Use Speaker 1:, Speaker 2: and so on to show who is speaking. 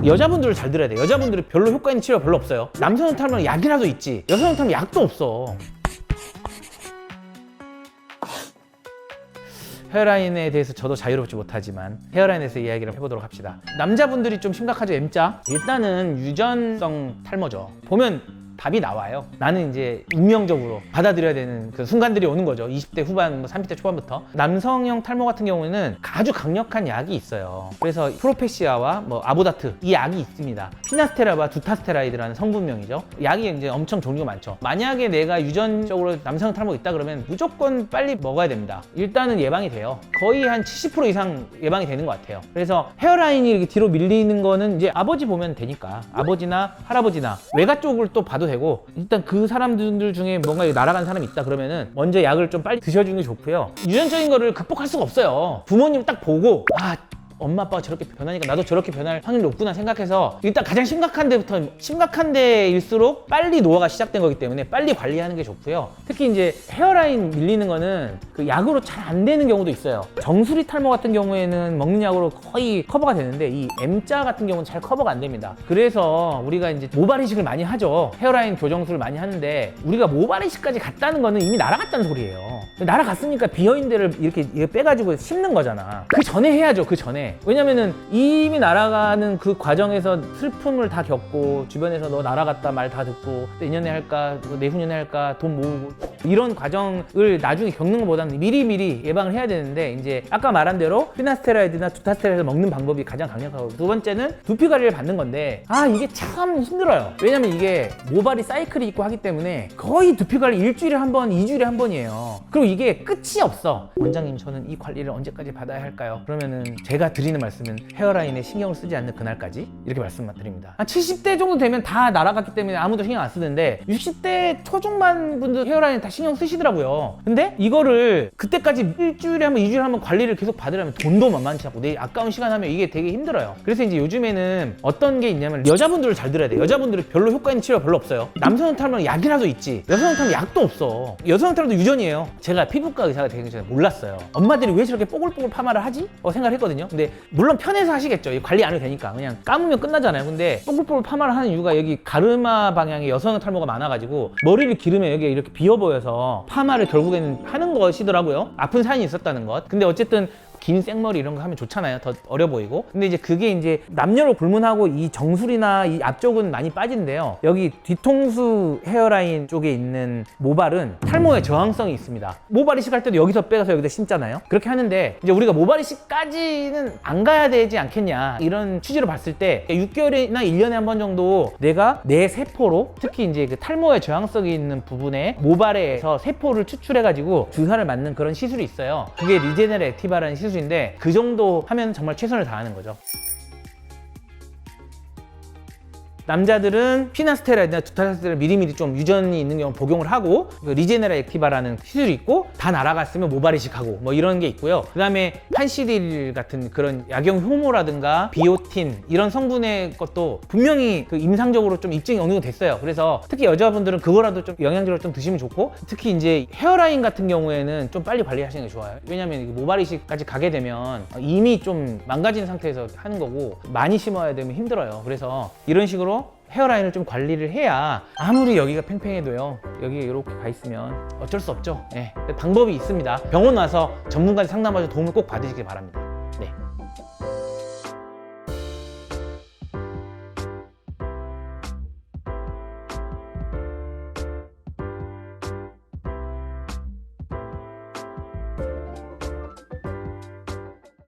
Speaker 1: 여자분들을 잘 들어야 돼. 여자분들은 별로 효과 있는 치료가 별로 없어요. 남성형 탈모는 약이라도 있지, 여성형 탈모는 약도 없어. 헤어라인에 대해서 저도 자유롭지 못하지만 헤어라인에 대해서 이야기를 해보도록 합시다. 남자분들이 좀 심각하죠, M자. 일단은 유전성 탈모죠. 보면 답이 나와요. 나는 이제 운명적으로 받아들여야 되는 그 순간들이 오는 거죠. 20대 후반, 30대 초반부터. 남성형 탈모 같은 경우에는 아주 강력한 약이 있어요. 그래서 프로페시아와 아보다트, 이 약이 있습니다. 피나스테라와 두타스테라이드라는 성분명이죠. 약이 이제 엄청 종류가 많죠. 만약에 내가 유전적으로 남성형 탈모가 있다 그러면 무조건 빨리 먹어야 됩니다. 일단은 예방이 돼요. 거의 한 70% 이상 예방이 되는 것 같아요. 그래서 헤어라인이 이렇게 뒤로 밀리는 거는 이제 아버지 보면 되니까, 아버지나 할아버지나 외가 쪽을 또 봐도 되고, 일단 그 사람들 중에 뭔가 날아간 사람이 있다 그러면은 먼저 약을 좀 빨리 드셔주는 게 좋고요. 유전적인 거를 극복할 수가 없어요. 부모님 딱 보고 엄마 아빠가 저렇게 변하니까 나도 저렇게 변할 확률이 높구나 생각해서 일단 가장 심각한 데일수록 빨리 노화가 시작된 거기 때문에 빨리 관리하는 게 좋고요. 특히 이제 헤어라인 밀리는 거는 그 약으로 잘 안 되는 경우도 있어요. 정수리 탈모 같은 경우에는 먹는 약으로 거의 커버가 되는데 이 M자 같은 경우는 잘 커버가 안 됩니다. 그래서 우리가 이제 모발 이식을 많이 하죠. 헤어라인 교정술을 많이 하는데 우리가 모발 이식까지 갔다는 거는 이미 날아갔다는 소리예요. 날아갔으니까 비어있는 데를 이렇게 빼가지고 심는 거잖아. 그 전에 해야죠. 그 전에. 왜냐면은 이미 날아가는 그 과정에서 슬픔을 다 겪고 주변에서 너 날아갔다 말 다 듣고 내년에 할까 내후년에 할까 돈 모으고 이런 과정을 나중에 겪는 것보다는 미리미리 예방을 해야 되는데, 이제 아까 말한 대로 피나스테라이드나 두타스테라이드 먹는 방법이 가장 강력하고, 두 번째는 두피 관리를 받는 건데 이게 참 힘들어요. 왜냐면 이게 모발이 사이클이 있고 하기 때문에 거의 두피 관리 일주일에 한 번, 2주일에 한 번이에요. 그리고 이게 끝이 없어. 원장님, 저는 이 관리를 언제까지 받아야 할까요? 그러면은 제가 드리는 말씀은 헤어라인에 신경을 쓰지 않는 그날까지 이렇게 말씀드립니다. 한 70대 정도 되면 다 날아갔기 때문에 아무도 신경 안 쓰는데 60대 초중반 분들 헤어라인 다 신경 쓰시더라고요. 근데 이거를 그때까지 일주일에 한 번, 2주일에 한 번 관리를 계속 받으려면 돈도 만만치 않고 내 아까운 시간 하면 이게 되게 힘들어요. 그래서 이제 요즘에는 어떤 게 있냐면 여자분들을 잘 들어야 돼. 여자분들은 별로 효과 있는 치료가 별로 없어요. 남성형 탈모는 약이라도 있지, 여성형 탈모는 약도 없어. 여성형 탈모도 유전이에요. 제가 피부과 의사가 되기 전에 몰랐어요. 엄마들이 왜 저렇게 뽀글뽀글 파마를 하지? 생각을 했거든요. 근데 물론 편해서 하시겠죠. 관리 안 해도 되니까. 그냥 감으면 끝나잖아요. 근데 뽀글뽀글 파마를 하는 이유가 여기 가르마 방향에 여성형 탈모가 많아가지고 머리를 기르면 여기가 이렇게 비어 보여서 파마를 결국에는 하는 것이더라고요. 아픈 사연이 있었다는 것. 근데 어쨌든 긴 생머리 이런 거 하면 좋잖아요. 더 어려 보이고. 근데 이제 그게 이제 남녀로 불문하고 이 정수리나 이 앞쪽은 많이 빠진대요. 여기 뒤통수 헤어라인 쪽에 있는 모발은 탈모에 저항성이 있습니다. 모발 이식할 때도 여기서 빼서 여기다 심잖아요. 그렇게 하는데 이제 우리가 모발 이식까지는 안 가야 되지 않겠냐, 이런 취지로 봤을 때 6개월이나 1년에 한 번 정도 내가 내 세포로, 특히 이제 그 탈모에 저항성이 있는 부분에 모발에서 세포를 추출해가지고 주사를 맞는 그런 시술이 있어요. 그게 리제네르 액티바라는 시술인데 그 정도 하면 정말 최선을 다하는 거죠. 남자들은 피나스테라이드나 두타스테라이드를 미리미리 좀 유전이 있는 경우 복용을 하고, 리제네르 액티바라는 시술이 있고, 다 날아갔으면 모발 이식하고 이런 게 있고요. 그 다음에 판시딜 같은 그런 약용 효모라든가 비오틴 이런 성분의 것도 분명히 그 임상적으로 좀 입증이 어느 정도 됐어요. 그래서 특히 여자분들은 그거라도 좀 영양제로 좀 드시면 좋고, 특히 이제 헤어라인 같은 경우에는 좀 빨리 관리하시는 게 좋아요. 왜냐면 모발 이식까지 가게 되면 이미 좀 망가진 상태에서 하는 거고 많이 심어야 되면 힘들어요. 그래서 이런 식으로 헤어라인을 좀 관리를 해야, 아무리 여기가 팽팽해도요, 여기 이렇게 가 있으면 어쩔 수 없죠. 방법이 있습니다. 병원 와서 전문가한테 상담하셔서 도움을 꼭 받으시길 바랍니다.